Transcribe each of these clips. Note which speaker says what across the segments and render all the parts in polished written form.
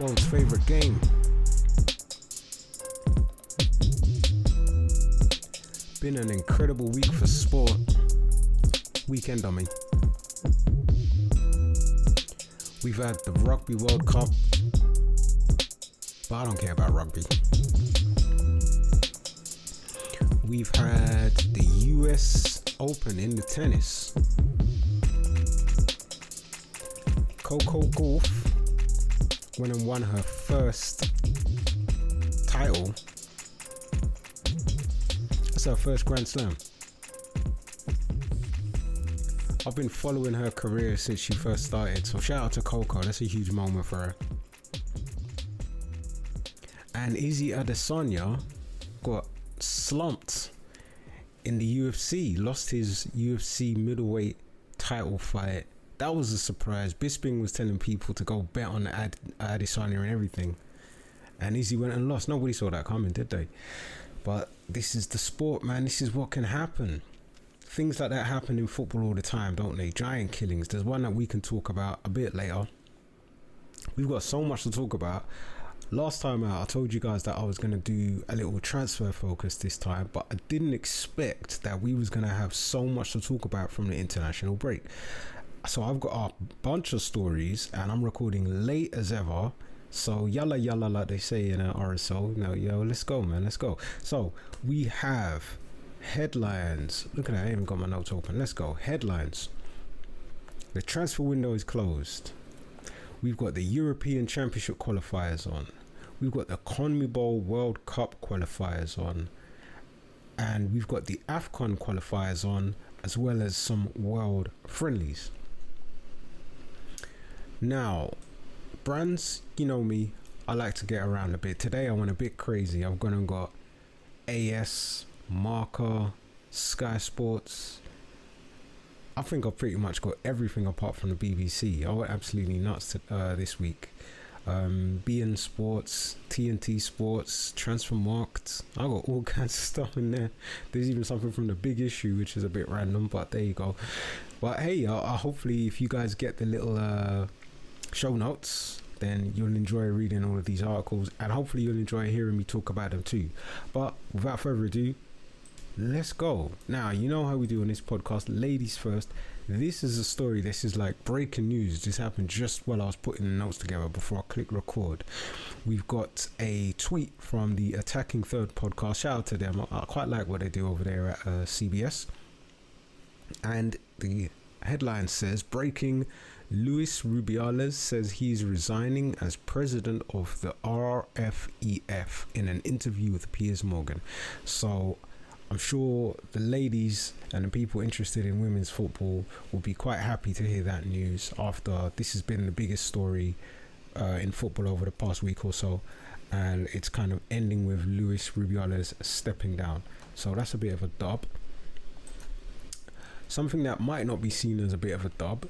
Speaker 1: world's favorite game. Been an incredible week for sport. Weekend, I mean. We've had the Rugby World Cup, but I don't care about rugby. We've had the US Open in the tennis. Coco Gauff went and won her first title. That's her first Grand Slam. I've been following her career since she first started, so shout out to Coco. That's a huge moment for her. And Izzy Adesanya got slumped in the UFC, lost his UFC middleweight title fight. That was a surprise. Bisping was telling people to go bet on Adesanya and everything, and Izzy went and lost. Nobody saw that coming, did they? But this is the sport, man. This is what can happen. Things like that happen in football all the time, don't they? Giant killings. There's one that we can talk about a bit later. We've got so much to talk about. Last time out, I told you guys that I was going to do a little transfer focus this time, but I didn't expect that we was going to have so much to talk about from the international break. So I've got a bunch of stories, and I'm recording late as ever. So yalla yalla, like they say in RSO. No, yo, let's go, man, let's go. So we have headlines. Look at that, I haven't got my notes open. Let's go. Headlines. The transfer window is closed. We've got the European Championship qualifiers on. We've got the CONMEBOL World Cup qualifiers on. And we've got the AFCON qualifiers on, as well as some world friendlies. Now, brands, you know me, I like to get around a bit. Today I went a bit crazy. I've gone and got AS, Marca, Sky Sports. I think I've pretty much got everything apart from the BBC. I went absolutely nuts this week. BN Sports, TNT Sports, Transfermarkt. I got all kinds of stuff in there. There's even something from the Big Issue, which is a bit random, but there you go. But hey, I hopefully if you guys get the little show notes, then you'll enjoy reading all of these articles, and hopefully you'll enjoy hearing me talk about them too. But without further ado, let's go. Now, you know how we do on this podcast, ladies first. This is a story. This is like breaking news. This happened just while I was putting the notes together before I click record. We've got a tweet from the Attacking Third podcast. Shout out to them. I quite like what they do over there at CBS. And the headline says, breaking, Luis Rubiales says he's resigning as president of the RFEF in an interview with Piers Morgan. So I'm sure the ladies and the people interested in women's football will be quite happy to hear that news after this has been the biggest story in football over the past week or so, and it's kind of ending with Luis Rubiales stepping down. So that's a bit of a dub. Something that might not be seen as a bit of a dub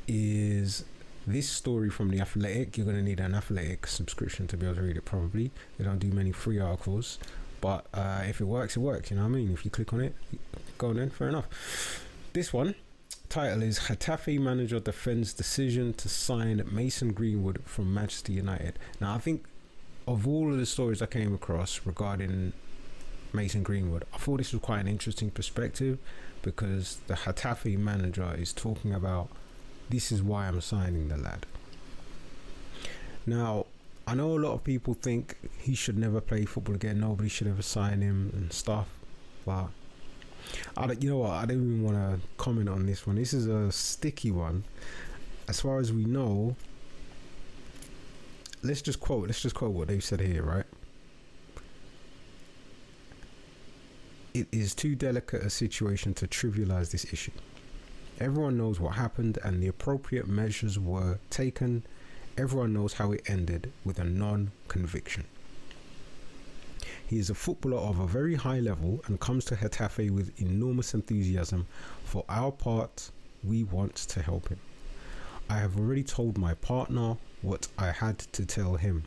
Speaker 1: is this story from The Athletic. You're going to need an Athletic subscription to be able to read it, probably. They don't do many free articles. But if it works, it works. You know what I mean? If you click on it, go on then. Fair enough. This one, title is Getafe manager defends decision to sign Mason Greenwood from Manchester United. Now, I think of all of the stories I came across regarding Mason Greenwood, I thought this was quite an interesting perspective, because the Getafe manager is talking about, this is why I'm signing the lad. Now, I know a lot of people think he should never play football again. Nobody should ever sign him and stuff. But you know what? I don't even want to comment on this one. This is a sticky one. As far as we know, let's just quote what they've said here, right? It is too delicate a situation to trivialize this issue. Everyone knows what happened and the appropriate measures were taken. Everyone knows how it ended, with a non-conviction. He is a footballer of a very high level and comes to Getafe with enormous enthusiasm. For our part, we want to help him. I have already told my partner what I had to tell him.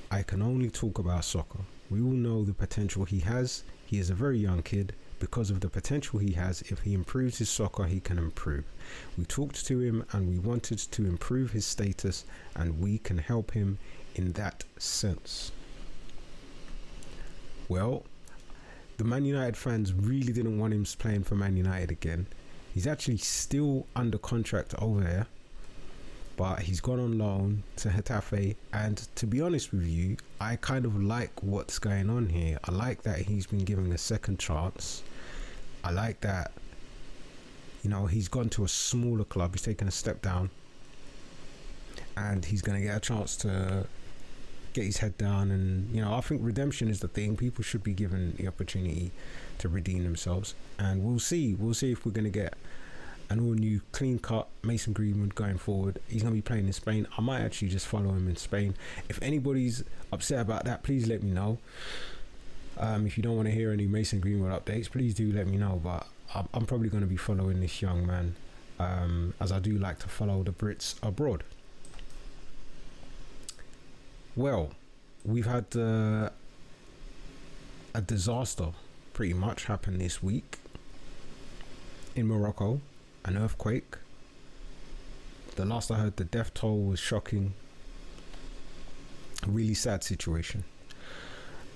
Speaker 1: I can only talk about soccer. We all know the potential he has. He is a very young kid. Because of the potential he has, if he improves his soccer, he can improve. We talked to him and we wanted to improve his status, and we can help him in that sense? Well, the Man United fans really didn't want him playing for Man United again. He's actually still under contract over there, but he's gone on loan to Getafe. And to be honest with you, I kind of like what's going on here. I like that he's been given a second chance. I like that, you know, he's gone to a smaller club. He's taken a step down, and he's going to get a chance to get his head down. And, you know, I think redemption is the thing. People should be given the opportunity to redeem themselves, and we'll see if we're going to get an all new clean cut Mason Greenwood going forward. He's going to be playing in Spain. I might actually just follow him in Spain. If anybody's upset about that, please let me know. If you don't want to hear any Mason Greenwood updates, please do let me know. But I'm probably going to be following this young man, as I do like to follow the Brits abroad. Well, we've had a disaster pretty much happen this week in Morocco, an earthquake. The last I heard, the death toll was shocking. A really sad situation.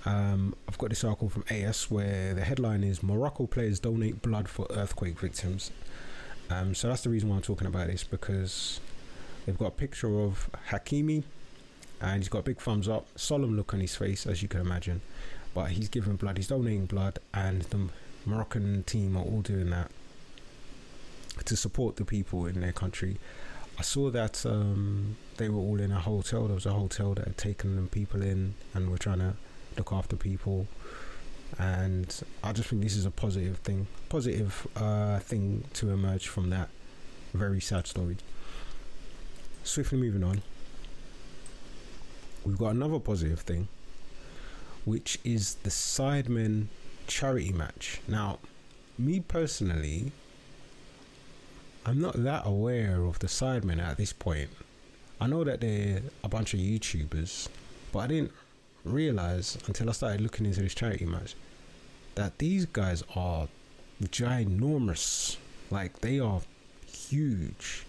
Speaker 1: I've got this article from AS where the headline is Morocco players donate blood for earthquake victims. So that's the reason why I'm talking about this, because they've got a picture of Hakimi, and he's got a big thumbs up, solemn look on his face, as you can imagine. But he's giving blood, he's donating blood, and the Moroccan team are all doing that to support the people in their country. I saw that they were all in a hotel. There was a hotel that had taken them people in and were trying to look after people. And I just think this is a positive thing to emerge from that very sad story. Swiftly moving on, we've got another positive thing, which is the Sidemen charity match. Now, me personally, I'm not that aware of the Sidemen at this point. I know that they're a bunch of YouTubers, but I didn't realize until I started looking into this charity match that these guys are ginormous. Like, they are huge.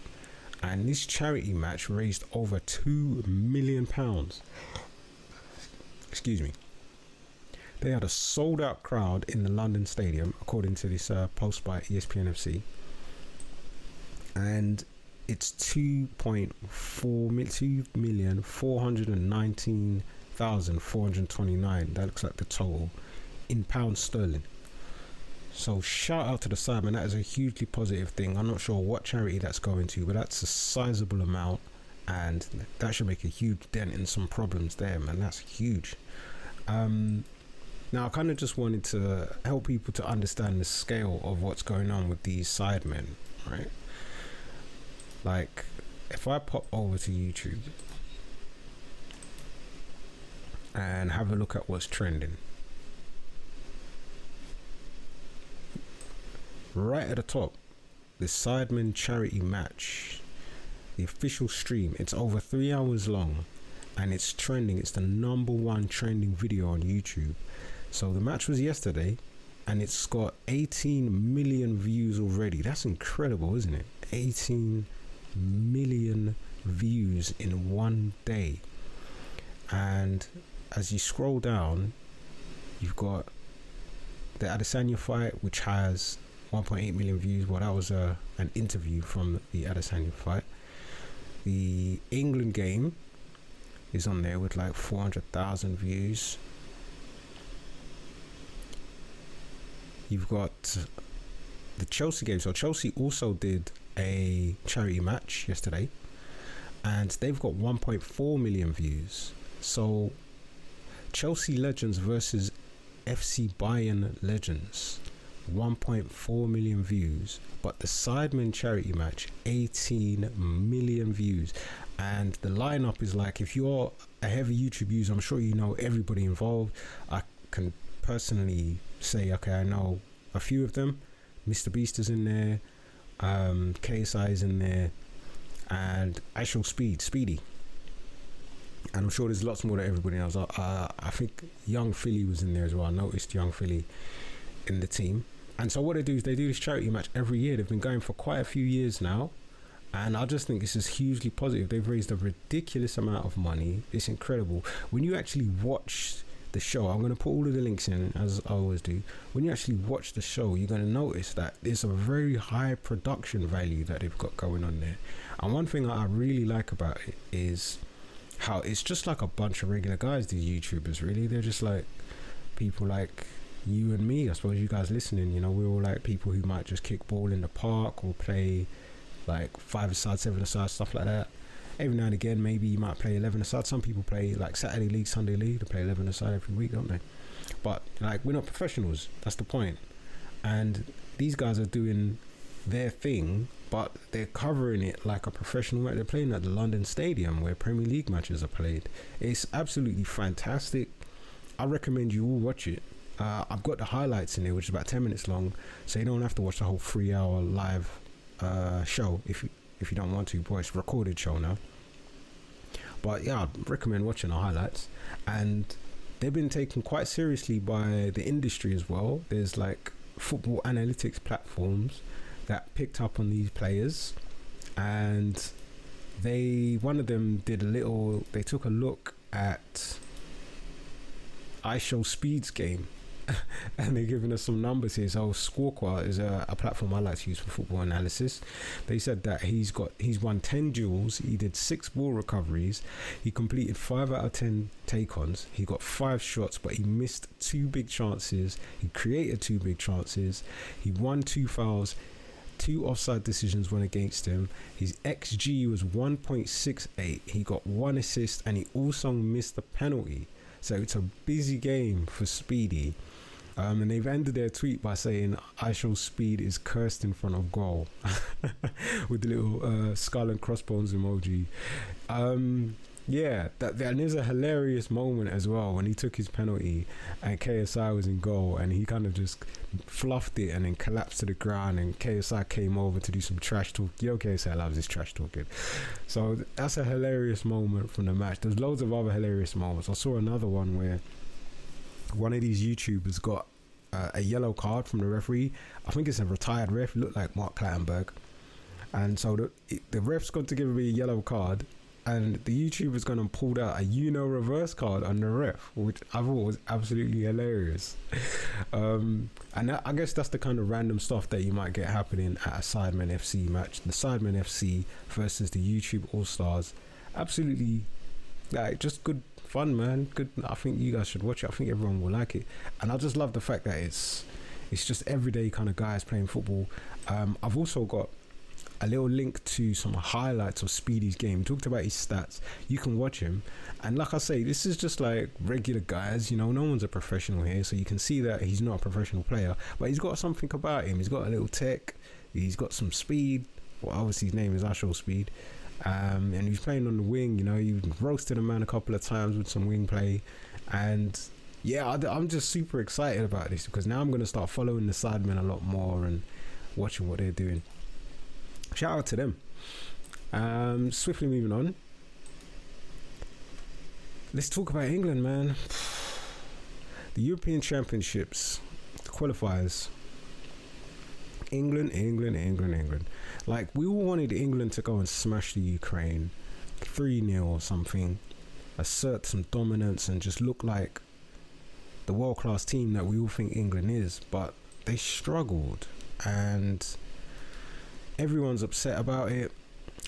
Speaker 1: And this charity match raised over £2 million. Excuse me. They had a sold out crowd in the London Stadium, according to this post by ESPN FC. And it's 2,419,429. That looks like the total in pounds sterling. So shout out to the Sidemen. That is a hugely positive thing. I'm not sure what charity that's going to, but that's a sizable amount, and that should make a huge dent in some problems there, man. That's huge. Now I kind of just wanted to help people to understand the scale of what's going on with these Sidemen, right? Like, if I pop over to YouTube and have a look at what's trending, right at the top, the Sidemen charity match, the official stream, it's over 3 hours long and it's trending. It's the #1 trending video on YouTube. So the match was yesterday and it's got 18 million views already. That's incredible, isn't it? 18 million views in one day. And as you scroll down, you've got the Adesanya fight, which has 1.8 million views. Well, that was an interview from the Adesanya fight. The England game is on there with like 400,000 views. You've got the Chelsea game. So Chelsea also did a charity match yesterday, and they've got 1.4 million views. So Chelsea Legends versus FC Bayern Legends, 1.4 million views, but the Sidemen charity match, 18 million views. And the lineup is like, if you're a heavy YouTube user, I'm sure you know everybody involved. I can personally say, okay, I know a few of them. Mr. Beast is in there, KSI is in there, and actual Speedy. And I'm sure there's lots more that everybody knows. I think Young Philly was in there as well. I noticed Young Philly in the team. And so what they do is they do this charity match every year. They've been going for quite a few years now. And I just think this is hugely positive. They've raised a ridiculous amount of money. It's incredible. When you actually watch the show, I'm going to put all of the links in, as I always do. When you actually watch the show, you're going to notice that there's a very high production value that they've got going on there. And one thing that I really like about it is how it's just like a bunch of regular guys, these YouTubers, really. They're just like people like you and me. I suppose you guys listening, you know, we're all like people who might just kick ball in the park or play like 5-a-side, 7-a-side, stuff like that. Every now and again, maybe you might play 11-a-side. Some people play like Saturday league, Sunday league. They play 11-a-side every week, don't they? But like, we're not professionals. That's the point. And these guys are doing their thing, but they're covering it like a professional. They're playing at the London Stadium where Premier League matches are played. It's absolutely fantastic. I recommend you all watch it. I've got the highlights in there, which is about 10 minutes long, so you don't have to watch the whole 3-hour live show if you don't want to. Boy, it's a recorded show now. But yeah, I'd recommend watching the highlights. And they've been taken quite seriously by the industry as well. There's like football analytics platforms that picked up on these players, and one of them they took a look at iShowSpeed's game and they're giving us some numbers here. So Scorequart is a platform I like to use for football analysis. They said that he's won 10 duels, he did 6 ball recoveries, he completed 5 out of 10 take-ons, he got 5 shots, but he missed 2 big chances, he created 2 big chances, he won 2 fouls, 2 offside decisions went against him, his XG was 1.68, he got 1 assist, and he also missed a penalty. So it's a busy game for Speedy. And they've ended their tweet by saying, iShowSpeed is cursed in front of goal. With the little skull and crossbones emoji. Yeah, and there's a hilarious moment as well when he took his penalty and KSI was in goal and he kind of just fluffed it and then collapsed to the ground, and KSI came over to do some trash talk. Yo, KSI loves his trash talking. So that's a hilarious moment from the match. There's loads of other hilarious moments. I saw another one where one of these YouTubers got a yellow card from the referee. I think it's a retired ref, looked like Mark Clattenburg. And so the ref's got to give him a yellow card, and the YouTuber's gone and pulled out a reverse card on the ref, which I thought was absolutely hilarious. And I guess that's the kind of random stuff that you might get happening at a Sidemen FC match. The Sidemen FC versus the YouTube All-Stars. Absolutely, like, just good fun, man. Good. I think you guys should watch it. I think everyone will like it. And I just love the fact that it's just everyday kind of guys playing football. I've also got a little link to some highlights of Speedy's game. We talked about his stats. You can watch him, and like I say, this is just like regular guys, you know, no one's a professional here, so you can see that he's not a professional player, but he's got something about him. He's got a little tech, he's got some speed. Well, obviously his name is iShowSpeed, and he's playing on the wing. You know, he roasted a man a couple of times with some wing play, and yeah, I'm just super excited about this because now I'm going to start following the Sidemen a lot more and watching what they're doing. Shout out to them. Swiftly moving on. Let's talk about England, man. The European Championships, the qualifiers. England. Like, we all wanted England to go and smash the Ukraine 3-0 or something, assert some dominance and just look like the world-class team that we all think England is, but they struggled and everyone's upset about it.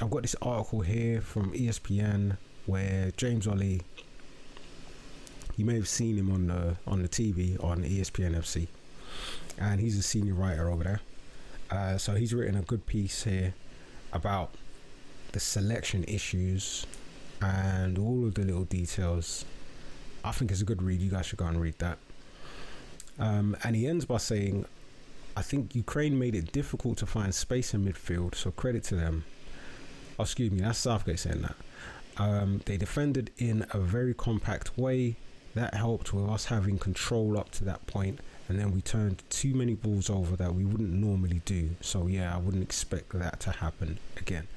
Speaker 1: I've got this article here from ESPN where James Ollie, you may have seen him on the TV on ESPN FC, and he's a senior writer over there. So he's written a good piece here about the selection issues and all of the little details. I think it's a good read. You guys should go and read that. And he ends by saying, I think Ukraine made it difficult to find space in midfield, so credit to them. Oh, excuse me, that's Southgate saying that. They defended in a very compact way. That helped with us having control up to that point, and then we turned too many balls over that we wouldn't normally do. So yeah, I wouldn't expect that to happen again.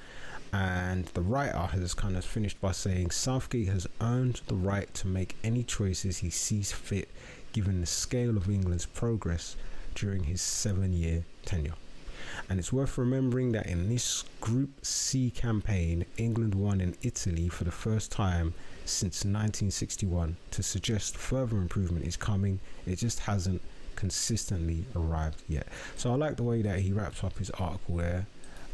Speaker 1: And the writer has kind of finished by saying Southgate has earned the right to make any choices he sees fit, given the scale of England's progress during his 7-year tenure. And it's worth remembering that in this Group C campaign, England won in Italy for the first time since 1961. To suggest further improvement is coming, it just hasn't consistently arrived yet. So I like the way that he wraps up his article there.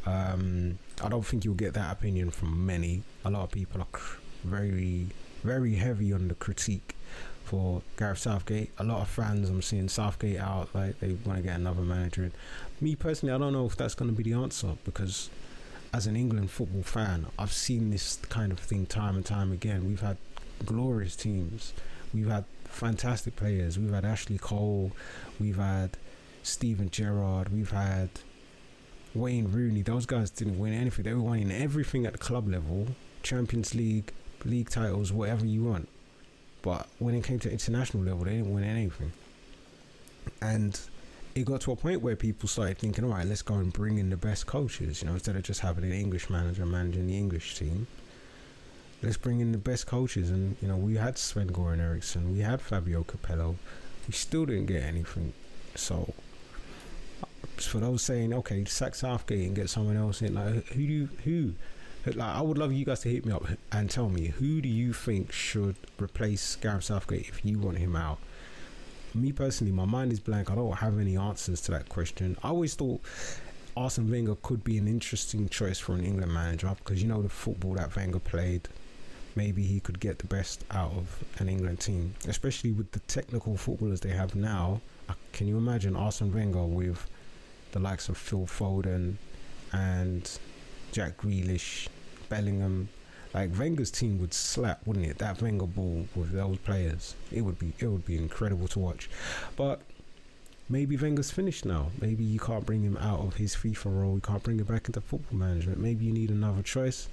Speaker 1: I don't think you'll get that opinion from many. A lot of people are very, very heavy on the critique for Gareth Southgate. A lot of fans, I'm seeing Southgate out, like they want to get another manager in. Me personally, I don't know if that's going to be the answer, because as an England football fan, I've seen this kind of thing time and time again. We've had glorious teams, we've had fantastic players, we've had Ashley Cole, we've had Steven Gerrard, we've had Wayne Rooney. Those guys didn't win anything. They were winning everything at the club level, Champions League, league titles, whatever you want. But when it came to international level, they didn't win anything. And it got to a point where people started thinking, all right, let's go and bring in the best coaches, you know, instead of just having an English manager managing the English team. Let's bring in the best coaches. And, you know, we had Sven-Goran Eriksson, we had Fabio Capello. We still didn't get anything. So for those saying, okay, sack Southgate and get someone else in, like, like, I would love you guys to hit me up and tell me, who do you think should replace Gareth Southgate if you want him out? Me personally, my mind is blank. I don't have any answers to that question. I always thought Arsene Wenger could be an interesting choice for an England manager, because you know the football that Wenger played, maybe he could get the best out of an England team, especially with the technical footballers they have now. Can you imagine Arsene Wenger with the likes of Phil Foden and Jack Grealish, Bellingham? Like, Wenger's team would slap, wouldn't it? That Wenger ball with those players, it would be incredible to watch. But maybe Wenger's finished now. Maybe you can't bring him out of his FIFA role. You can't bring him back into football management. Maybe you need another choice.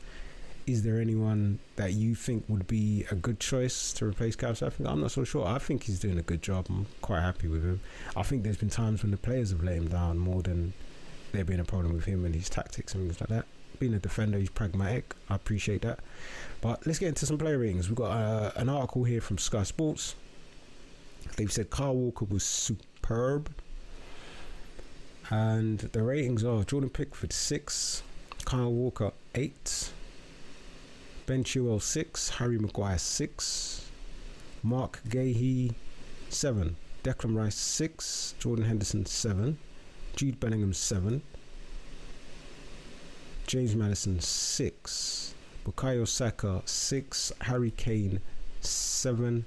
Speaker 1: Is there anyone that you think would be a good choice to replace Gareth Southgate? I'm not so sure. I think he's doing a good job. I'm quite happy with him. I think there's been times when the players have let him down more than there being a problem with him and his tactics and things like that. Being a defender, he's pragmatic. I appreciate that. But let's get into some player ratings. We've got an article here from Sky Sports. They've said Kyle Walker was superb, and the ratings are Jordan Pickford 6, Kyle Walker 8, Ben Chilwell 6, Harry Maguire 6, Mark Gahey 7, Declan Rice 6, Jordan Henderson 7, Jude Bellingham 7, James Maddison 6, Bukayo Saka 6, Harry Kane 7,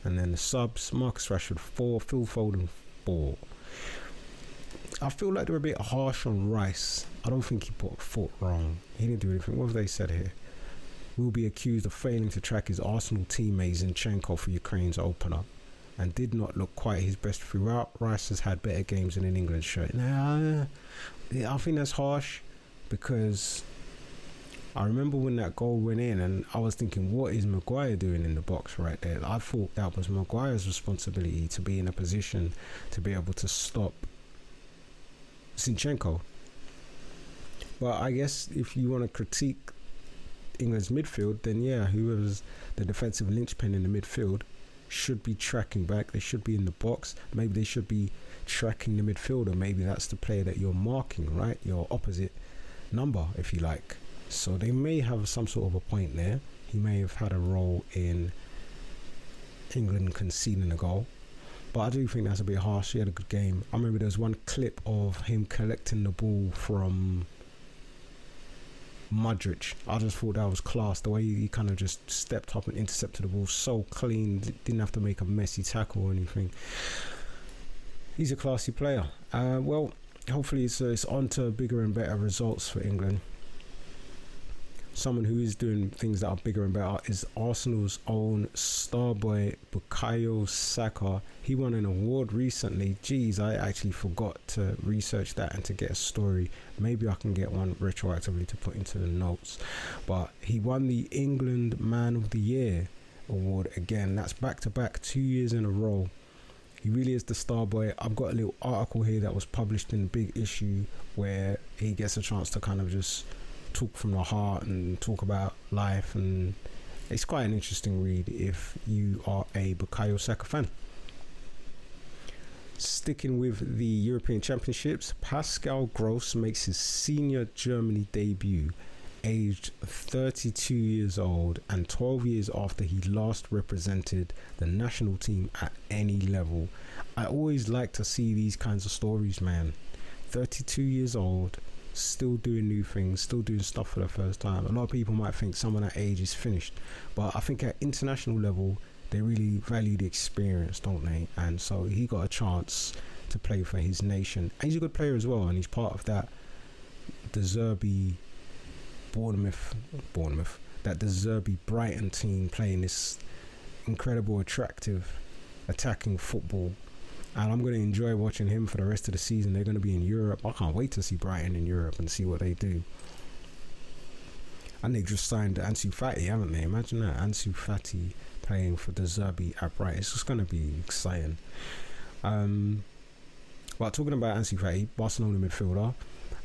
Speaker 1: and then the subs: Marcus Rashford 4, Phil Foden 4. I feel like they're a bit harsh on Rice. I don't think he put a foot wrong. He didn't do anything. What have they said here? Will be accused of failing to track his Arsenal teammate Zinchenko for Ukraine's opener, and did not look quite his best throughout. Rice has had better games in an England shirt. Nah, I think that's harsh, because I remember when that goal went in and I was thinking, what is Maguire doing in the box right there? I thought that was Maguire's responsibility to be in a position to be able to stop Zinchenko. But I guess if you want to critique England's midfield, then yeah, whoever's the defensive linchpin in the midfield should be tracking back. They should be in the box. Maybe they should be tracking the midfielder. Maybe that's the player that you're marking, right? Your opposite number, if you like. So they may have some sort of a point there. He may have had a role in England conceding a goal, but I do think that's a bit harsh. He had a good game. I remember there was one clip of him collecting the ball from Modric. I just thought that was class. The way he kind of just stepped up and intercepted the ball so clean, didn't have to make a messy tackle or anything. He's a classy player. Well, hopefully it's on to bigger and better results for England. Someone who is doing things that are bigger and better is Arsenal's own star boy Bukayo Saka. He won an award recently. Geez, I actually forgot to research that and to get a story. Maybe I can get one retroactively to put into the notes. But he won the England Man of the Year award again. That's back to back, 2 years in a row. He really is the star boy. I've got a little article here that was published in Big Issue where he gets a chance to kind of just talk from the heart and talk about life, and it's quite an interesting read if you are a Bukayo Saka fan. Sticking with the European Championships, Pascal Gross makes his senior Germany debut, aged 32 years old and 12 years after he last represented the national team at any level. I always like to see these kinds of stories, man. 32 years old, still doing new things, still doing stuff for the first time. A lot of people might think someone that age is finished, but I think at international level they really value the experience, don't they? And so he got a chance to play for his nation, and he's a good player as well, and he's part of that De Zerbi Bournemouth that De Zerbi Brighton team, playing this incredible, attractive, attacking football. And I'm going to enjoy watching him for the rest of the season. They're going to be in Europe. I can't wait to see Brighton in Europe and see what they do. And they just signed Ansu Fati, haven't they? Imagine that, Ansu Fati playing for De Zerbi at Brighton. It's just going to be exciting. Well, talking about Ansu Fati, Barcelona midfielder,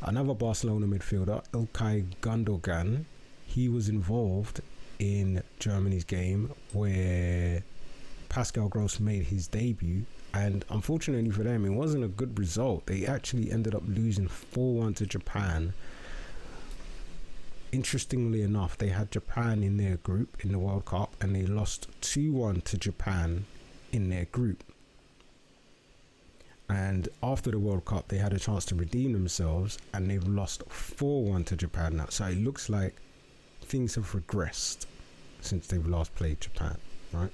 Speaker 1: another Barcelona midfielder, Ilkay Gundogan, he was involved in Germany's game where Pascal Gross made his debut, and unfortunately for them, it wasn't a good result. They actually ended up losing 4-1 to Japan. Interestingly enough, they had Japan in their group in the World Cup, and they lost 2-1 to Japan in their group. And after the World Cup, they had a chance to redeem themselves, and they've lost 4-1 to Japan now. So it looks like things have regressed since they've last played Japan, right?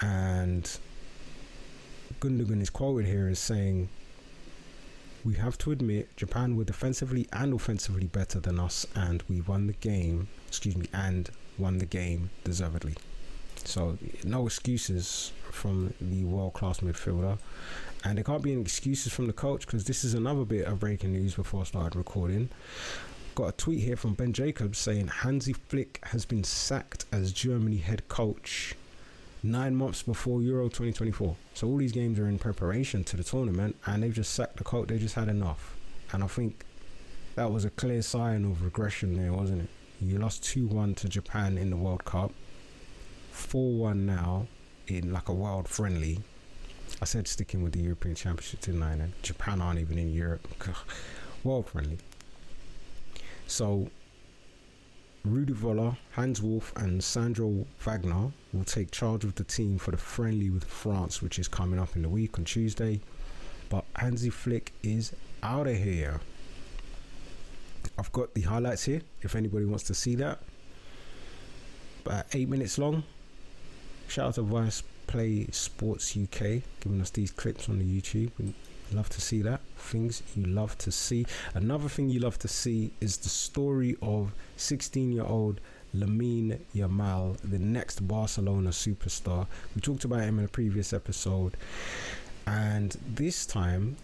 Speaker 1: And Gundogan is quoted here as saying, "We have to admit Japan were defensively and offensively better than us, and we won the game, deservedly." So no excuses from the world-class midfielder, and there can't be any excuses from the coach, because this is another bit of breaking news before I started recording. Got a tweet here from Ben Jacobs saying Hansi Flick has been sacked as Germany head coach 9 months before Euro 2024. So all these games are in preparation to the tournament, and they've just sacked the coach. They just had enough. And I think that was a clear sign of regression there, wasn't it? You lost 2-1 to Japan in the World Cup, 4-1 now in like a world friendly. I said sticking with the European Championship, didn't I? And Japan aren't even in Europe. World friendly. So Rudi Völler, Hans Wolf and Sandro Wagner will take charge of the team for the friendly with France, which is coming up in the week on Tuesday. But Hansi Flick is out of here. I've got the highlights here if anybody wants to see that. About 8 minutes long. Shout out to Vice Play Sports UK giving us these clips on the YouTube. We love to see that. Things you love to see. Another thing you love to see is the story of 16-year-old Lamine Yamal, the next Barcelona superstar. We talked about him in a previous episode, and this time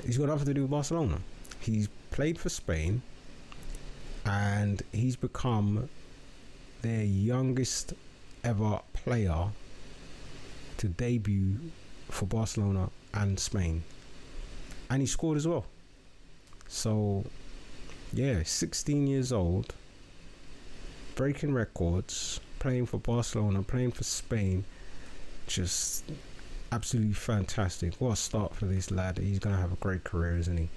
Speaker 1: he's got nothing to do with Barcelona. He's played for Spain, and he's become their youngest ever player to debut for Barcelona and Spain, and he scored as well. So yeah, 16 years old, breaking records, playing for Barcelona, playing for Spain. Just absolutely fantastic. What a start for this lad. He's gonna have a great career, isn't he?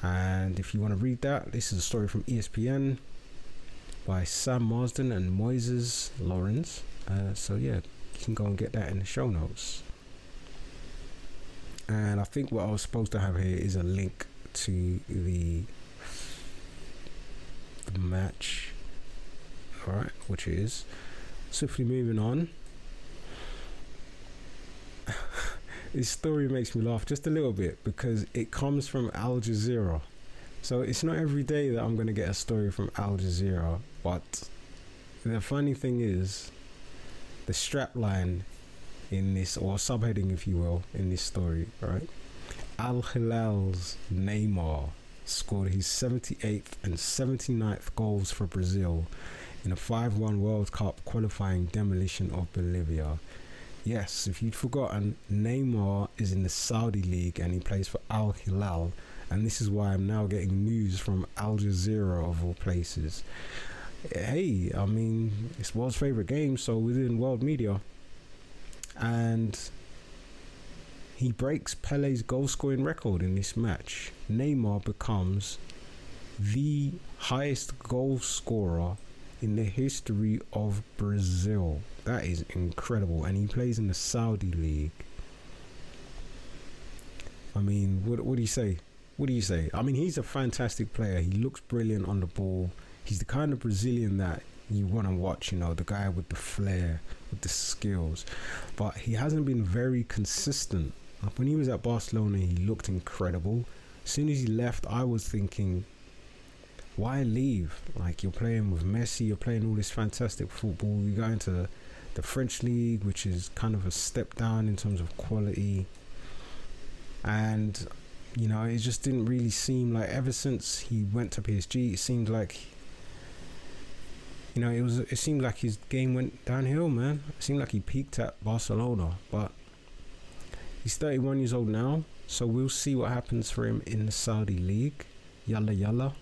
Speaker 1: And if you want to read that, this is a story from ESPN by Sam Marsden and Moises Lawrence. So yeah, you can go and get that in the show notes. And I think what I was supposed to have here is a link to the match. Alright, which is swiftly moving on. This story makes me laugh just a little bit because it comes from Al Jazeera. So it's not every day that I'm going to get a story from Al Jazeera, but the funny thing is, the strap line in this, or subheading if you will, in this story, right? Al Hilal's Neymar scored his 78th and 79th goals for Brazil in a 5-1 World Cup qualifying demolition of Bolivia. Yes, if you'd forgotten, Neymar is in the Saudi League and he plays for Al Hilal, and this is why I'm now getting news from Al Jazeera of all places. Hey, I mean, it's world's favourite game, so within world media. And he breaks Pele's goal scoring record in this match. Neymar becomes the highest goal scorer in the history of Brazil. That is incredible. And he plays in the Saudi League. I mean, what do you say? What do you say? I mean, he's a fantastic player. He looks brilliant on the ball. He's the kind of Brazilian that you want to watch, you know, the guy with the flair, with the skills. But he hasn't been very consistent. When he was at Barcelona, he looked incredible. As soon as he left, I was thinking, why leave? Like, you're playing with Messi, you're playing all this fantastic football. You go into the French league, which is kind of a step down in terms of quality. And, you know, it just didn't really seem like, ever since he went to PSG, it seemed like, you know, it seemed like his game went downhill, man. It seemed like he peaked at Barcelona. But he's 31 years old now, so we'll see what happens for him in the Saudi League. Yalla yalla.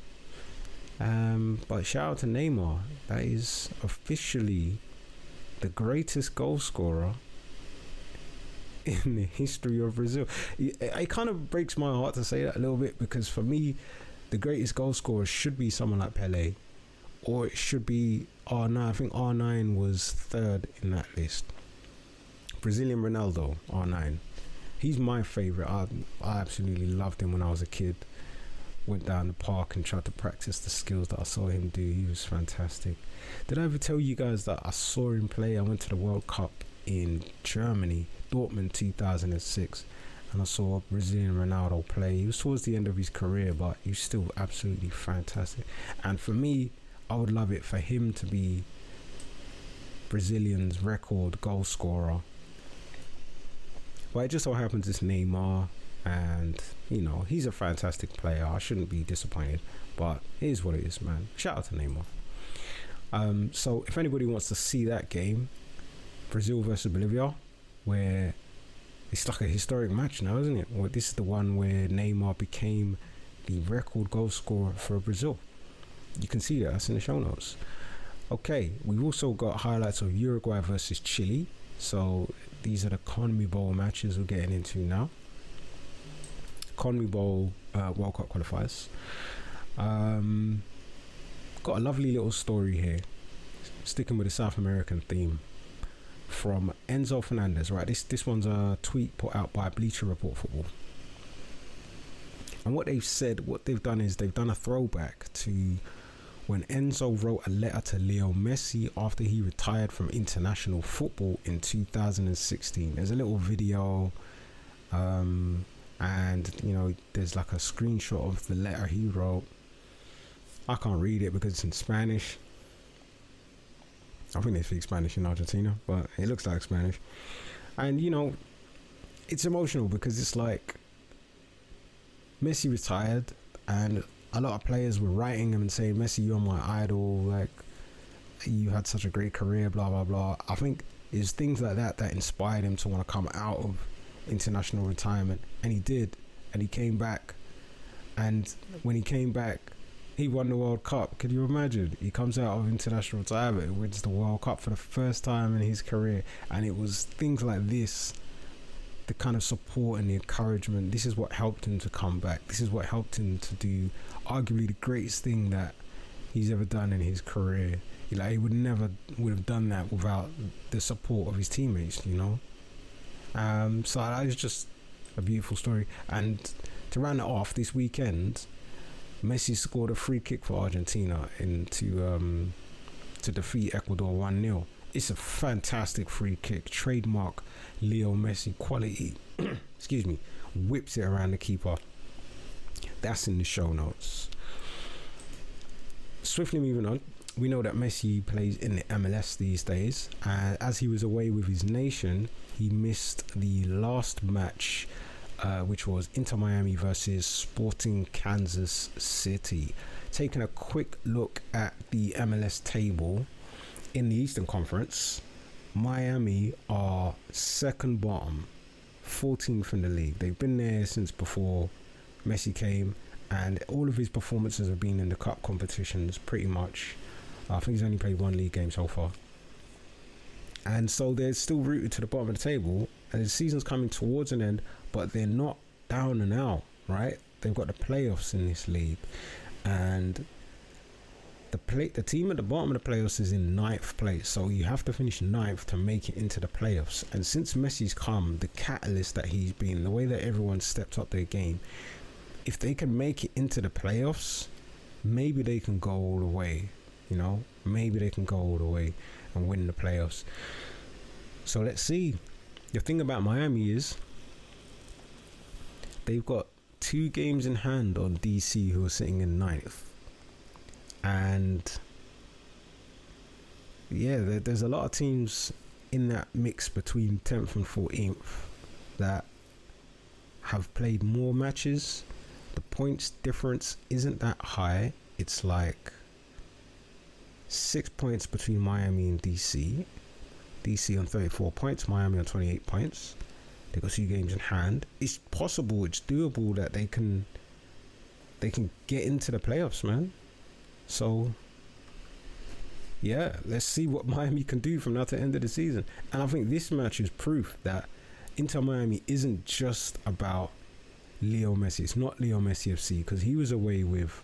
Speaker 1: But shout out to Neymar. That is officially the greatest goal scorer in the history of Brazil. It kind of breaks my heart to say that a little bit, because for me, the greatest goal scorer should be someone like Pele, or it should be R9. I think R9 was third in that list. Brazilian Ronaldo, R9. He's my favorite. I absolutely loved him when I was a kid. Went down the park and tried to practice the skills that I saw him do. He was fantastic. Did I ever tell you guys that I saw him play? I went to the World Cup in Germany, Dortmund 2006, and I saw Brazilian Ronaldo play. He was towards the end of his career, but he was still absolutely fantastic. And for me, I would love it for him to be Brazilian's record goal scorer. But it just so happens it's Neymar, and you know, he's a fantastic player. I shouldn't be disappointed, but it is what it is, man. Shout out to Neymar. So if anybody wants to see that game, Brazil versus Bolivia, where it's like a historic match now, isn't it? Well, this is the one where Neymar became the record goal scorer for Brazil. You can see that. That's in the show notes. Okay, we've also got highlights of Uruguay versus Chile. So these are the CONMEBOL matches we're getting into now. CONMEBOL World Cup qualifiers. Got a lovely little story here, sticking with the South American theme, from Enzo Fernandez. Right, this one's a tweet put out by Bleacher Report Football. And what they've done is they've done a throwback to when Enzo wrote a letter to Leo Messi after he retired from international football in 2016. There's a little video, and you know, there's like a screenshot of the letter he wrote. I can't read it because it's in Spanish. I think they speak Spanish in Argentina, but it looks like Spanish. And you know, it's emotional because it's like Messi retired, and a lot of players were writing him and saying, Messi, you're my idol, like, you had such a great career, blah blah blah. I think it's things like that that inspired him to want to come out of international retirement, and he did, and he came back. And when he came back, he won the World Cup. Can you imagine? He comes out of international retirement and wins the World Cup for the first time in his career. And it was things like this, the kind of support and the encouragement. This is what helped him to come back. This is what helped him to do arguably the greatest thing that he's ever done in his career. Like, he would have done that without the support of his teammates, you know. So that is just a beautiful story. And to round it off, this weekend, Messi scored a free kick for Argentina to defeat Ecuador 1-0. It's a fantastic free kick, trademark Leo Messi quality. Excuse me, whips it around the keeper. That's in the show notes. Swiftly moving on, we know that Messi plays in the MLS these days. As he was away with his nation, he missed the last match, which was Inter Miami versus Sporting Kansas City. Taking a quick look at the MLS table in the Eastern Conference, Miami are second bottom, 14th in the league. They've been there since before Messi came, and all of his performances have been in the cup competitions pretty much. I think he's only played one league game so far. And so they're still rooted to the bottom of the table, and the season's coming towards an end, but they're not down and out, right? They've got the playoffs in this league, and the team at the bottom of the playoffs is in 9th place, so you have to finish 9th to make it into the playoffs. And since Messi's come, the catalyst that he's been, the way that everyone stepped up their game, if they can make it into the playoffs, maybe they can go all the way, you know, maybe they can go all the way and win the playoffs. So let's see. The thing about Miami is they've got 2 games in hand on DC, who are sitting in 9th. And yeah, there's a lot of teams in that mix between 10th and 14th that have played more matches. The points difference isn't that high. It's like 6 points between Miami and DC. DC on 34 points, Miami on 28 points. They've got 2 games in hand. It's possible, it's doable that they can get into the playoffs, man. So yeah, let's see what Miami can do from now to the end of the season. And I think this match is proof that Inter Miami isn't just about Leo Messi. It's not Leo Messi FC, because he was away with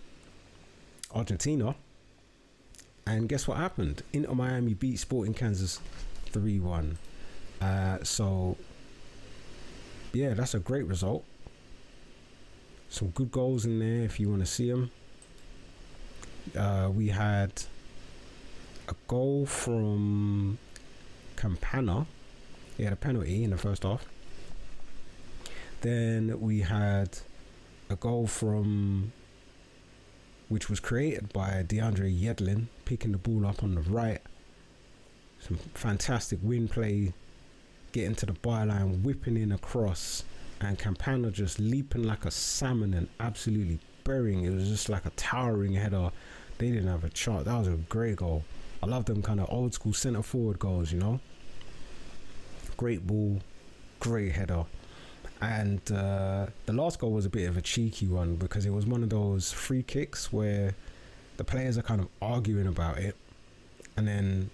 Speaker 1: Argentina, and guess what happened? Inter Miami beat Sporting Kansas 3-1. So yeah, that's a great result. Some good goals in there if you want to see them. We had a goal from Campana. He had a penalty in the first half. Then we had a goal which was created by DeAndre Yedlin, picking the ball up on the right. Some fantastic win play, getting to the byline, whipping in across, and Campana just leaping like a salmon and absolutely burying. It was just like a towering header. They didn't have a chance. That was a great goal. I love them kind of old school centre forward goals, you know. Great ball, great header. And the last goal was a bit of a cheeky one, because it was one of those free kicks where the players are kind of arguing about it, and then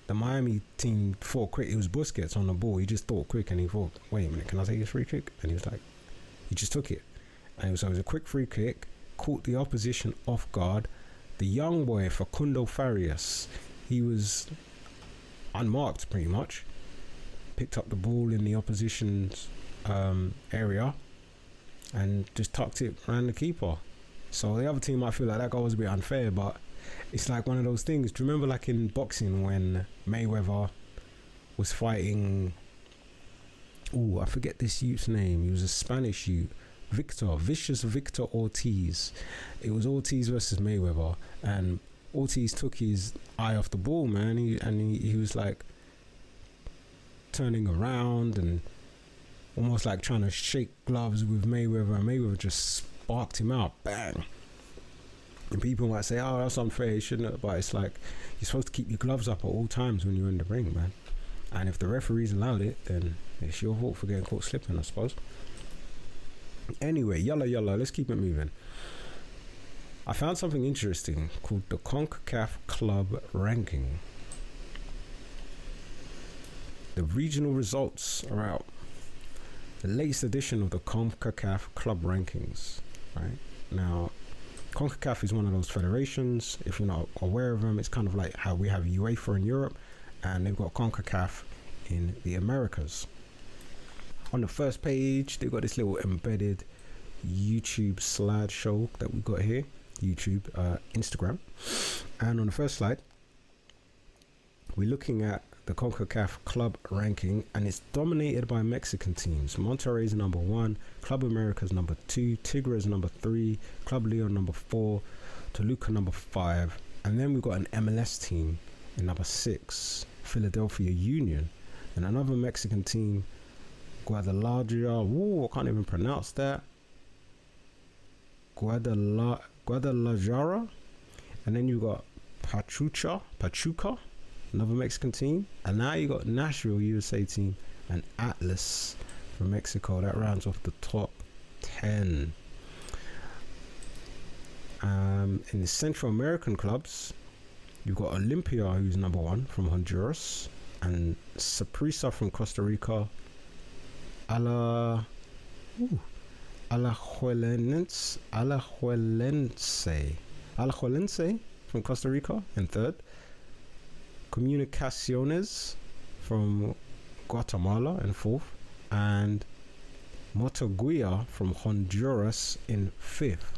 Speaker 1: the Miami team thought quick. It was Busquets on the ball. He just thought quick, and he thought, wait a minute, can I take this free kick? And he was like, he just took it. And so it was a quick free kick, caught the opposition off guard. The young boy, Facundo Farias, he was unmarked pretty much, picked up the ball in the opposition's area and just tucked it around the keeper. So the other team might feel like that goal was a bit unfair, but it's like one of those things. Do you remember like in boxing when Mayweather was fighting, I forget this youth's name, he was a Spanish youth, Vicious Victor Ortiz. It was Ortiz versus Mayweather, and Ortiz took his eye off the ball, man. He was like turning around and almost like trying to shake gloves with Mayweather, and Mayweather just sparked him out, bang. And people might say, oh, that's unfair, you shouldn't have, but it's like, you're supposed to keep your gloves up at all times when you're in the ring, man. And if the referees allowed it, then it's your fault for getting caught slipping, I suppose. Anyway, yalla, let's keep it moving. I found something interesting called the CONCACAF Club Ranking. The regional results are out. The latest edition of the CONCACAF Club Rankings, right? Now, CONCACAF is one of those federations. If you're not aware of them, it's kind of like how we have UEFA in Europe, and they've got CONCACAF in the Americas. On the first page, they've got this little embedded YouTube slideshow that we've got here. YouTube, Instagram. And on the first slide, we're looking at the CONCACAF Club Ranking, and it's dominated by Mexican teams. Monterrey's number 1, Club America's number 2, Tigres number 3, Club Leon number 4, Toluca number 5, and then we've got an MLS team in number 6, Philadelphia Union, and another Mexican team, Guadalajara. I can't even pronounce that. Guadalajara, and then you got Pachuca, another Mexican team, and now you got Nashville USA team and Atlas from Mexico. That rounds off the top 10. In the Central American clubs, you've got Olympia, who's number 1 from Honduras, and Saprissa from Costa Rica, Ala ooh, Alajuelense Alajuelense from Costa Rica in third. Comunicaciones from Guatemala in fourth, and Motagua from Honduras in fifth.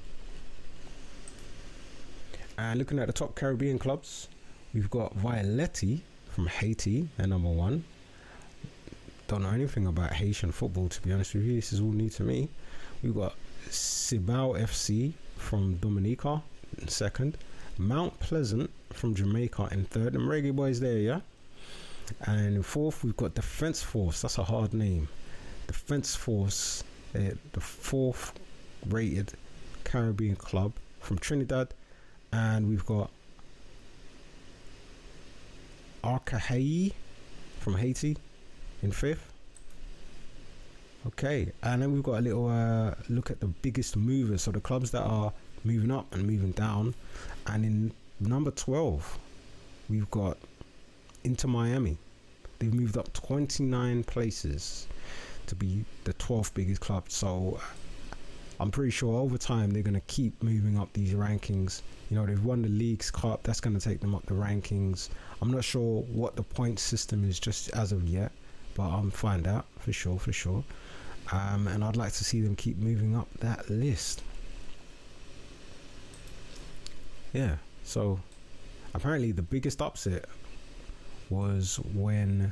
Speaker 1: And looking at the top Caribbean clubs, we've got Violetti from Haiti, at number one. Don't know anything about Haitian football, to be honest with you. This is all new to me. We've got Cibao FC from Dominica in second. Mount Pleasant from Jamaica in third. And Reggae Boys there, yeah? And in fourth, we've got Defence Force. That's a hard name. Defence Force, the fourth rated Caribbean club from Trinidad. And we've got Arcahaie from Haiti in fifth. Okay, and then we've got a little look at the biggest movers, so the clubs that are moving up and moving down. And in number 12, we've got Inter Miami. They've moved up 29 places to be the 12th biggest club. So I'm pretty sure over time they're going to keep moving up these rankings. You know, they've won the Leagues Cup. That's going to take them up the rankings. I'm not sure what the point system is just as of yet, but I'll find out for sure. And I'd like to see them keep moving up that list. Yeah, so apparently the biggest upset was when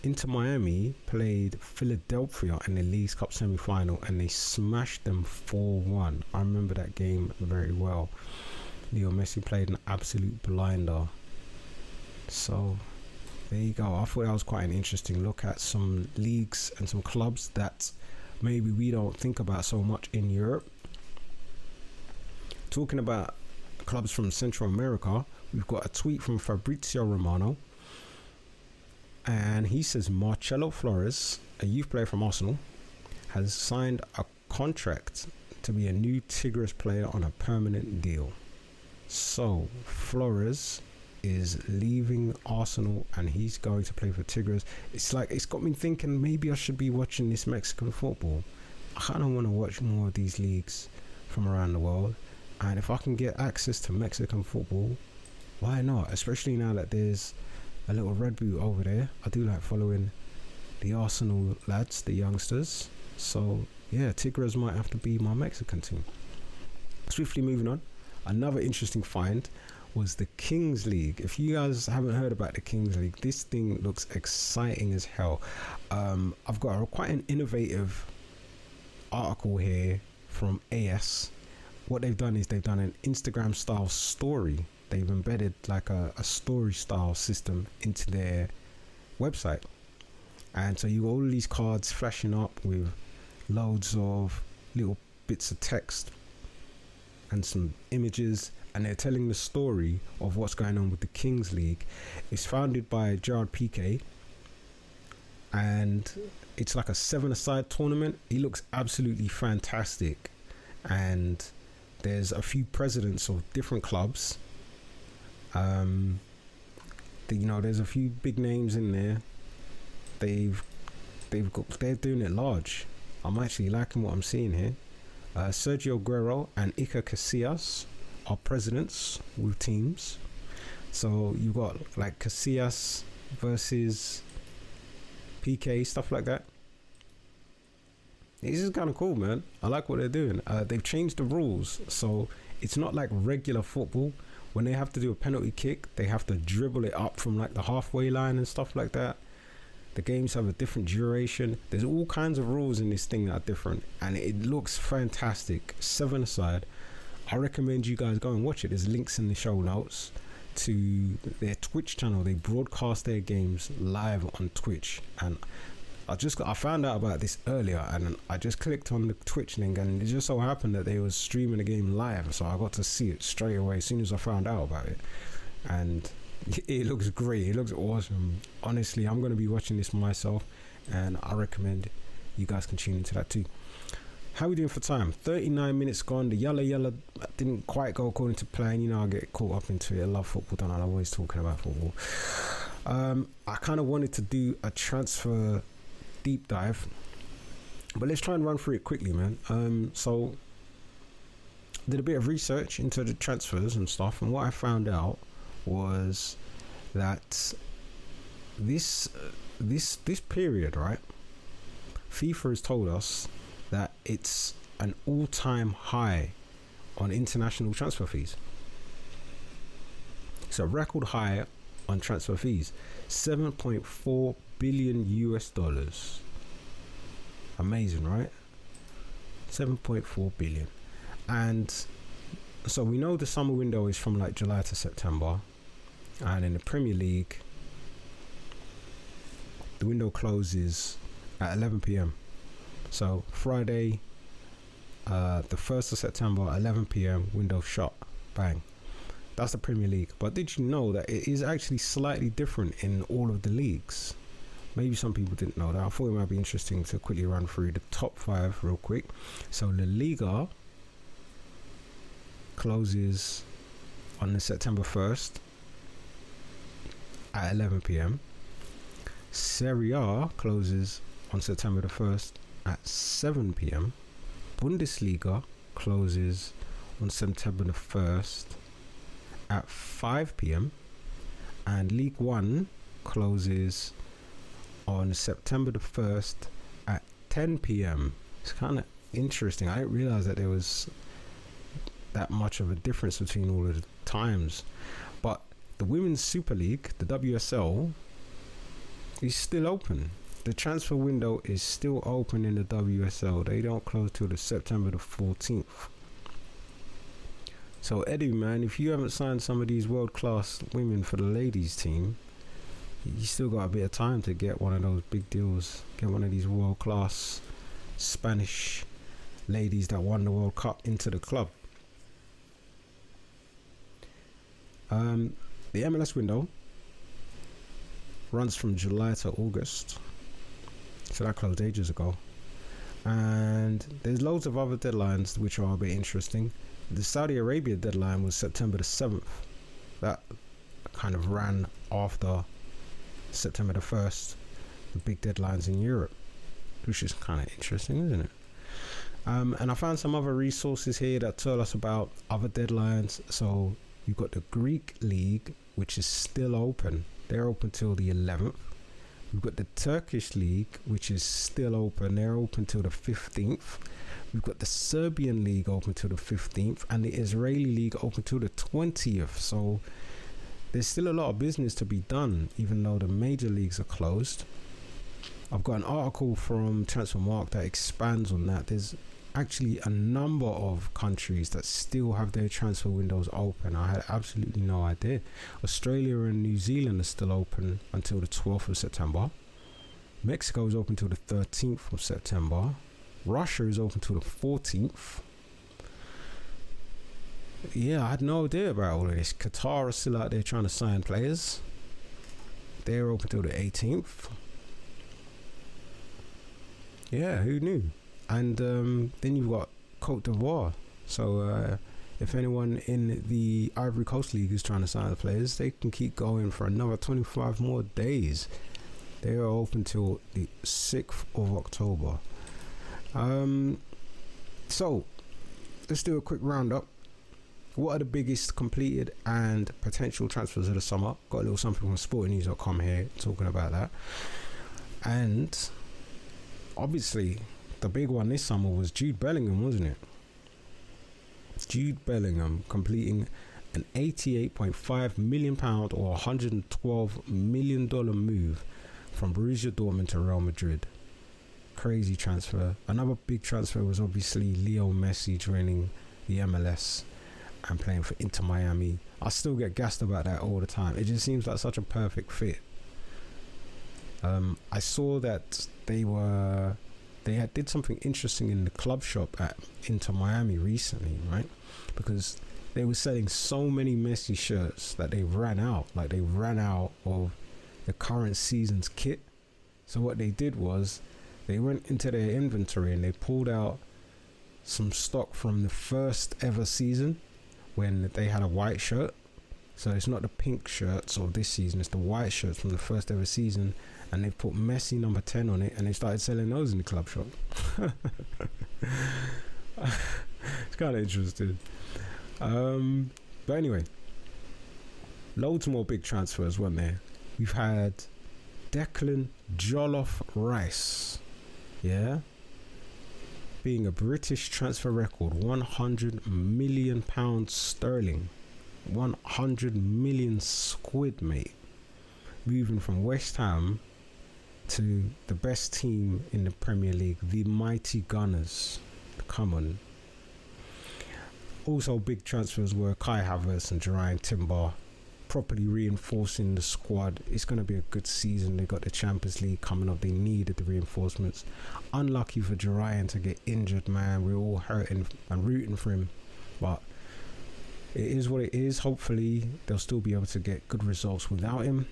Speaker 1: Inter Miami played Philadelphia in the Leagues Cup semi-final and they smashed them 4-1. I remember that game very well. Leo Messi played an absolute blinder. So there you go. I thought that was quite an interesting look at some leagues and some clubs that maybe we don't think about so much in Europe. Talking about clubs from Central America, we've got a tweet from Fabrizio Romano. And he says Marcelo Flores, a youth player from Arsenal, has signed a contract to be a new Tigres player on a permanent deal. So Flores is leaving Arsenal and he's going to play for Tigres. It's got me thinking maybe I should be watching this Mexican football. I kind of want to watch more of these leagues from around the world. And if I can get access to Mexican football, why not? Especially now that there's a little red boot over there. I do like following the Arsenal lads, the youngsters. So yeah, Tigres might have to be my Mexican team. Swiftly moving on, another interesting find was the Kings League. If you guys haven't heard about the Kings League, this thing looks exciting as hell. I've got quite an innovative article here from AS. What they've done is they've done an Instagram style story. They've embedded like a story style system into their website. And so you got all these cards flashing up with loads of little bits of text and some images, and they're telling the story of what's going on with the Kings League. It's founded by Gerard Piqué, and it's like a 7-a-side tournament. It looks absolutely fantastic, and there's a few presidents of different clubs. There's a few big names in there. They're doing it large. I'm actually liking what I'm seeing here. Sergio Aguero and Iker Casillas are presidents with teams. So you've got like Casillas versus PK, stuff like that. This is kind of cool, man. I like what they're doing. They've changed the rules, so it's not like regular football. When they have to do a penalty kick, they have to dribble it up from like the halfway line and stuff like that. The games have a different duration. There's all kinds of rules in this thing that are different, and it looks fantastic. 7-a-side. I recommend you guys go and watch it. There's links in the show notes to their Twitch channel. They broadcast their games live on Twitch, and I found out about this earlier, and I just clicked on the Twitch link, and it just so happened that they was streaming the game live, so I got to see it straight away as soon as I found out about it. And it looks great. It looks awesome. Honestly, I'm going to be watching this myself, and I recommend you guys can tune into that too. How are we doing for time? 39 minutes gone. The yalla didn't quite go according to plan. You know, I get caught up into it. I love football, don't I? I'm always talking about football. I kind of wanted to do a transfer deep dive. But let's try and run through it quickly, man. So did a bit of research into the transfers and stuff, and what I found out was that this period, right? FIFA has told us that it's an all-time high on international transfer fees. It's a record high on transfer fees, $7.4 billion US dollars. Amazing, right? 7.4 billion. And so we know the summer window is from like July to September, and in the Premier League the window closes at 11 p.m. So Friday, the 1st of September, 11 p.m, window shut, bang. That's the Premier League. But did you know that it is actually slightly different in all of the leagues? Maybe some people didn't know that. I thought it might be interesting to quickly run through the top 5 real quick. So La Liga closes on the September 1st at 11 p.m. Serie A closes on September the 1st at 7 p.m. Bundesliga closes on September the 1st at 5 p.m. and League One closes on September the 1st at 10 p.m. It's kind of interesting. I didn't realize that there was that much of a difference between all of the times. But the Women's Super League, the WSL, is still open. The transfer window is still open in the WSL. They don't close till the September the 14th. So Eddie, man, if you haven't signed some of these world-class women for the ladies team, you still got a bit of time to get one of those big deals. Get one of these world-class Spanish ladies that won the World Cup into the club. The MLS window runs from July to August, so that closed ages ago. And there's loads of other deadlines which are a bit interesting. The Saudi Arabia deadline was September the 7th. That kind of ran after September the 1st, the big deadlines in Europe, which is kind of interesting, isn't it? And I found some other resources here that tell us about other deadlines. So you've got the Greek League, which is still open. They're open till the 11th. We've got the Turkish League, which is still open. They're open till the 15th. We've got the Serbian League open till the 15th, and the Israeli League open till the 20th. So there's still a lot of business to be done, even though the major leagues are closed. I've got an article from Transfermarkt that expands on that. There's actually a number of countries that still have their transfer windows open. I had absolutely no idea. Australia and New Zealand are still open until the 12th of September. Mexico is open till the 13th of September. Russia is open till the 14th. Yeah, I had no idea about all of this. Qatar are still out there trying to sign players. They're open till the 18th. Yeah, who knew? And then you've got Cote d'Ivoire. So if anyone in the Ivory Coast League is trying to sign the players, they can keep going for another 25 more days. They are open till the 6th of October. So let's do a quick roundup. What are the biggest completed and potential transfers of the summer? Got a little something from sportingnews.com here talking about that. And obviously the big one this summer was Jude Bellingham, wasn't it? Jude Bellingham completing an £88.5 million or $112 million move from Borussia Dortmund to Real Madrid. Crazy transfer. Another big transfer was obviously Leo Messi joining the MLS and playing for Inter Miami. I still get gassed about that all the time. It just seems like such a perfect fit. I saw that they did something interesting in the club shop at Inter Miami recently, right? Because they were selling so many Messi shirts that they ran out. Like, they ran out of the current season's kit. So what they did was they went into their inventory and they pulled out some stock from the first ever season when they had a white shirt, So it's not the pink shirts of this season, it's the white shirts from the first ever season, and they've put Messi number 10 on it, and they started selling those in the club shop. It's kind of interesting. But anyway, loads more big transfers, weren't there? We've had Declan Jollof Rice, yeah, being a British transfer record, £100 million sterling, 100 million squid, mate. Moving from West Ham to the best team in the Premier League, the mighty Gunners. Come on. Also, big transfers were Kai Havertz and Jurrien Timber, properly reinforcing the squad. It's going to be a good season. They got the Champions League coming up. They needed the reinforcements. Unlucky for Jurrien to get injured, man. We're all hurting and rooting for him, but it is what it is. Hopefully they'll still be able to get good results without him.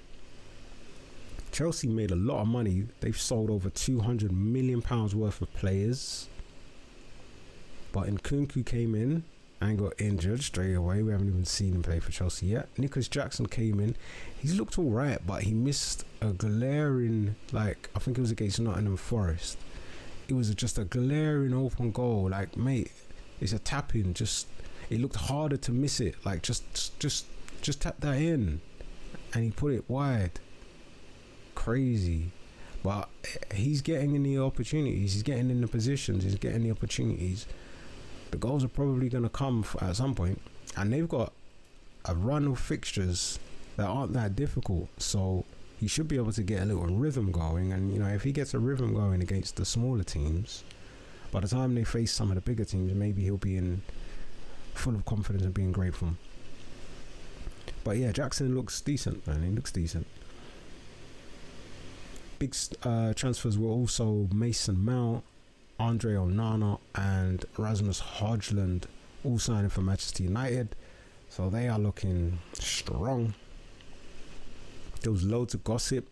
Speaker 1: Chelsea made a lot of money. They've sold over £200 million worth of players, but Nkunku came in and got injured straight away. We haven't even seen him play for Chelsea yet. Nicholas Jackson came in. He's looked all right, but he missed a glaring, I think it was against Nottingham Forest. It was just a glaring open goal. Mate, it's a tap in. It looked harder to miss it. Just tap that in, and he put it wide. Crazy. But he's getting in the opportunities. He's getting in the positions. He's getting the opportunities. The goals are probably going to come at some point, and they've got a run of fixtures that aren't that difficult, so he should be able to get a little rhythm going. And if he gets a rhythm going against the smaller teams, by the time they face some of the bigger teams, maybe he'll be in full of confidence and being grateful. But yeah, Jackson looks decent, man. He looks decent. Big transfers were also Mason Mount, Andre Onana and Rasmus Højlund, all signing for Manchester United, so they are looking strong. There was loads of gossip.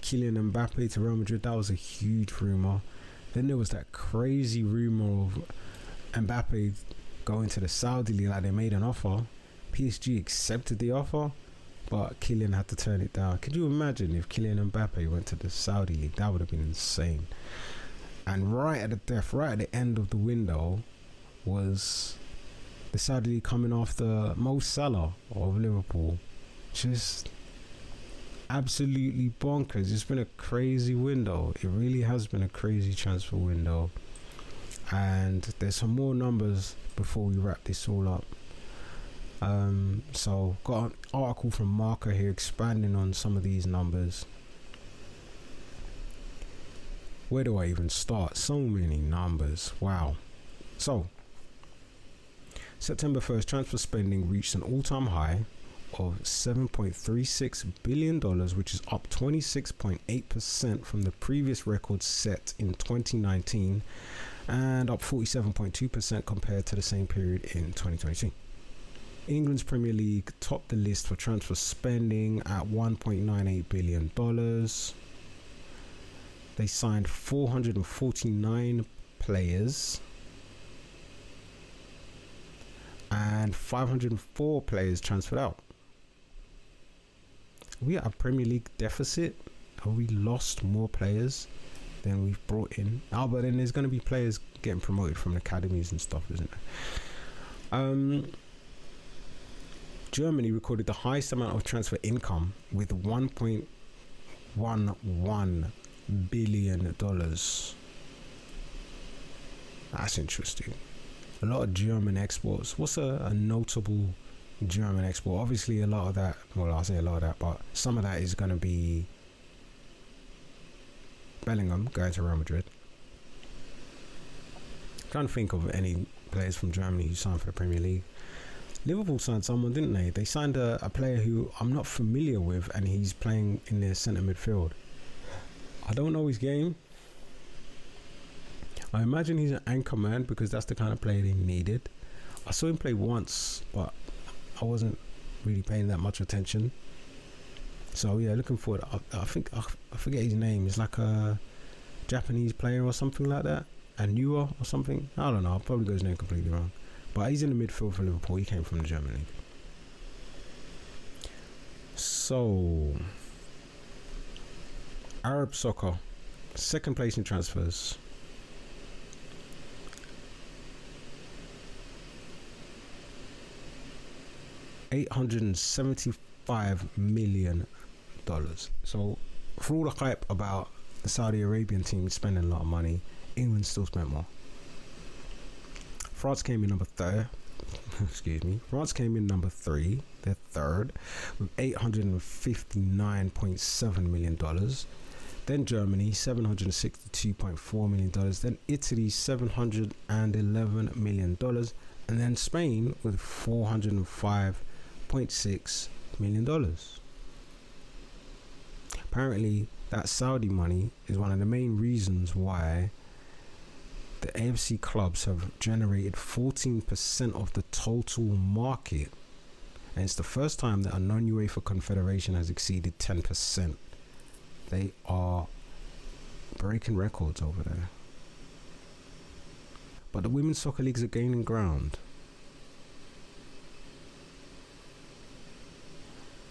Speaker 1: Kylian Mbappe to Real Madrid, that was a huge rumour. Then there was that crazy rumour of Mbappe going to the Saudi League. They made an offer, PSG accepted the offer, but Kylian had to turn it down. Could you imagine if Kylian Mbappe went to the Saudi League? That would have been insane. And right at the end of the window was the Saudi League coming after Mo Salah of Liverpool. Just absolutely bonkers. It's been a crazy window. It really has been a crazy transfer window. And there's some more numbers before we wrap this all up. So got an article from Marker here expanding on some of these numbers. Where do I even start? So many numbers. Wow. So, September 1st, transfer spending reached an all-time high of $7.36 billion, which is up 26.8% from the previous record set in 2019 and up 47.2% compared to the same period in 2022. England's Premier League topped the list for transfer spending at $1.98 billion. They signed 449 players and 504 players transferred out. Are we at a Premier League deficit? Have we lost more players than we've brought in? But then there's going to be players getting promoted from the academies and stuff, isn't there? Germany recorded the highest amount of transfer income with $1.11 billion. That's interesting. A lot of German exports. What's a notable German export? Obviously a lot of that, well, I'll say a lot of that, but some of that is going to be Bellingham going to Real Madrid. Can't think of any players from Germany who signed for the Premier League. Liverpool signed someone, didn't they? They signed a player who I'm not familiar with, and he's playing in their centre midfield. I don't know his game. I imagine he's an anchor man because that's the kind of player they needed. I saw him play once, but I wasn't really paying that much attention. So yeah, looking forward. I think I forget his name. He's like a Japanese player or something like that. Anua or something. I don't know. I'll probably got his name completely wrong. But he's in the midfield for Liverpool. He came from the German league. So, Arab soccer, second place in transfers. $875 million. So, for all the hype about the Saudi Arabian team spending a lot of money, England still spent more. France came in number third. Excuse me. France came in number 3. They're third with $859.7 million. Then Germany, $762.4 million. Then Italy, $711 million. And then Spain with $405.6 million. Apparently, that Saudi money is one of the main reasons why the AFC clubs have generated 14% of the total market. And it's the first time that a non-UEFA confederation has exceeded 10%. They are breaking records over there. But the women's soccer leagues are gaining ground.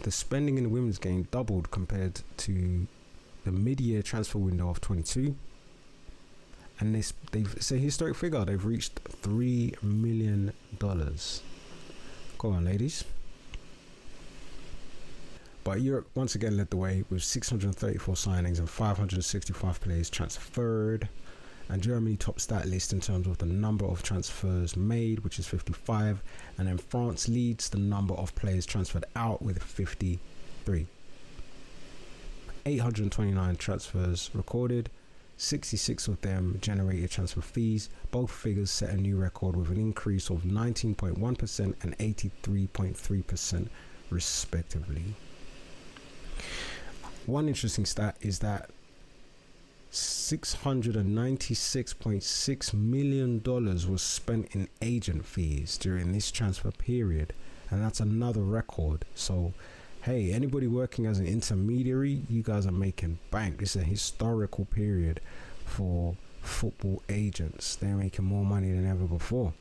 Speaker 1: The spending in the women's game doubled compared to the mid-year transfer window of 22. And it's a historic figure. They've reached $3 million. Go on, ladies. But Europe once again led the way with 634 signings and 565 players transferred. And Germany tops that list in terms of the number of transfers made, which is 55. And then France leads the number of players transferred out with 53. 829 transfers recorded. 66 of them generated transfer fees. Both figures set a new record with an increase of 19.1% and 83.3% respectively. One interesting stat is that $696.6 million was spent in agent fees during this transfer period, and that's another record. So hey, anybody working as an intermediary, you guys are making bank. It's a historical period for football agents. They're making more money than ever before.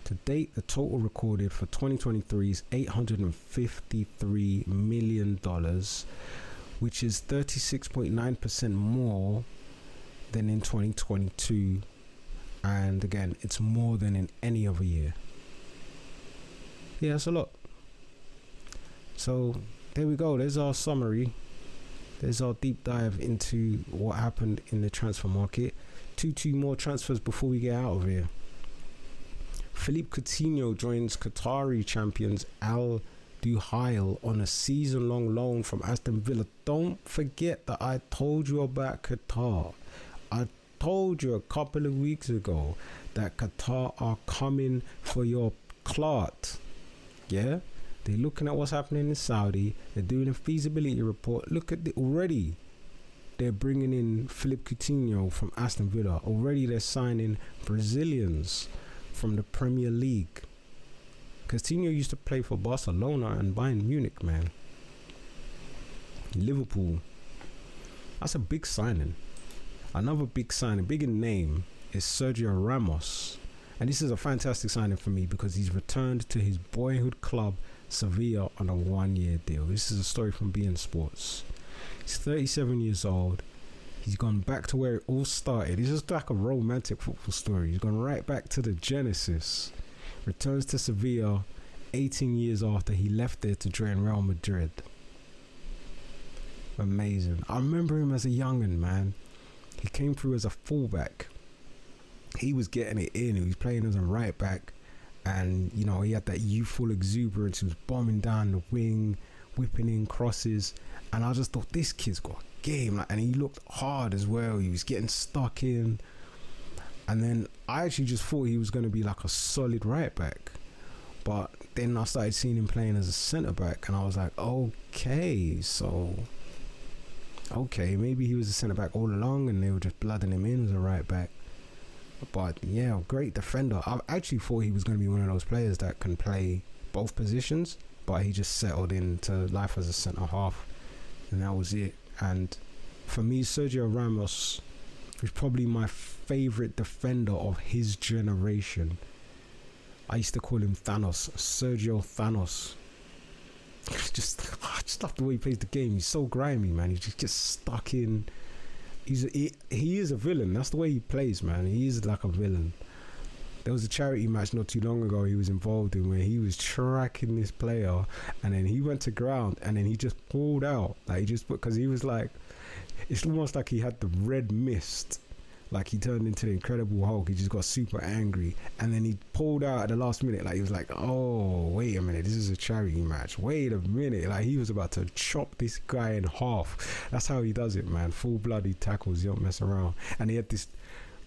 Speaker 1: To date, the total recorded for 2023 is $853 million, which is 36.9% more than in 2022. And again, it's more than in any other year. Yeah, that's a lot. So there we go. There's our summary. There's our deep dive into what happened in the transfer market. Two more transfers before we get out of here. Philippe Coutinho joins Qatari champions Al Duhail on a season-long loan from Aston Villa. Don't forget that I told you about Qatar. I told you a couple of weeks ago that Qatar are coming for your clot. Yeah, they're looking at what's happening in Saudi. They're doing a feasibility report. Look at it already. They're bringing in Philippe Coutinho from Aston Villa. Already they're signing Brazilians from the Premier League. Coutinho used to play for Barcelona and Bayern Munich, man. Liverpool. That's a big signing. Another big signing, big in name, is Sergio Ramos. And this is a fantastic signing for me because he's returned to his boyhood club, Sevilla, on a 1-year deal. This is a story from beIN Sports. He's 37 years old. He's gone back to where it all started. It's just like a romantic football story. He's gone right back to the genesis. Returns to Sevilla 18 years after he left there to join Real Madrid. Amazing. I remember him as a young'un, man. He came through as a fullback. He was getting it in. He was playing as a right back. And, you know, he had that youthful exuberance. He was bombing down the wing, whipping in crosses. And I just thought, this kid's got a game. And he looked hard as well. He was getting stuck in. And then I actually just thought he was going to be like a solid right back. But then I started seeing him playing as a centre back. And I was like, okay, maybe he was a centre back all along. And they were just blooding him in as a right back. But yeah, great defender. I actually thought he was going to be one of those players that can play both positions, but he just settled into life as a centre half, and that was it. And for me, Sergio Ramos is probably my favourite defender of his generation. I used to call him Thanos, Sergio Thanos. I just love the way he plays the game. He's so grimy, man. He just gets stuck in. He is a villain. That's the way he plays, man. He is like a villain. There was a charity match not too long ago he was involved in where he was tracking this player, and then he went to ground and then he just pulled out. Like, he just, because he was like, it's almost like he had the red mist. Like, he turned into the Incredible Hulk. He just got super angry, and then he pulled out at the last minute. Like, he was like, oh, wait a minute, this is a charity match. Wait a minute. Like, he was about to chop this guy in half. That's how he does it, man. Full-blooded tackles. You don't mess around. And he had this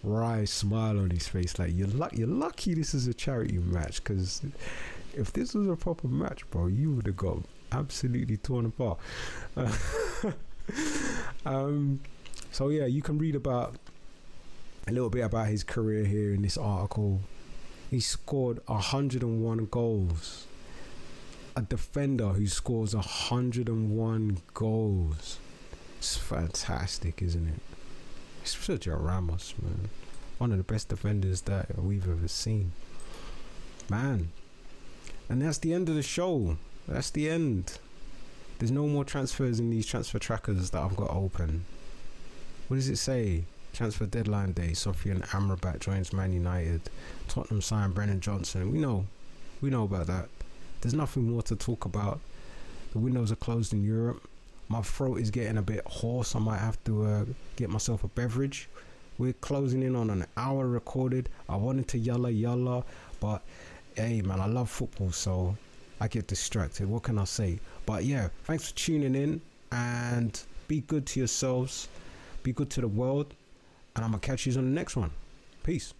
Speaker 1: wry smile on his face. Like, you're lucky this is a charity match, because if this was a proper match, bro, you would have got absolutely torn apart. So, yeah, you can read about a little bit about his career here in this article. He scored 101 goals. A defender who scores 101 goals. It's fantastic, isn't it? It's Sergio Ramos, man. One of the best defenders that we've ever seen. Man. And that's the end of the show. That's the end. There's no more transfers in these transfer trackers that I've got open. What does it say? Transfer deadline day, Sofian Amrabat joins Man United. Tottenham signed Brennan Johnson. We know about that. There's nothing more to talk about. The windows are closed in Europe. My throat is getting a bit hoarse. I might have to get myself a beverage. We're closing in on an hour recorded. I wanted to yalla, but hey, man, I love football, so I get distracted. What can I say? But yeah, thanks for tuning in, and be good to yourselves. Be good to the world. And I'm going to catch you on the next one. Peace.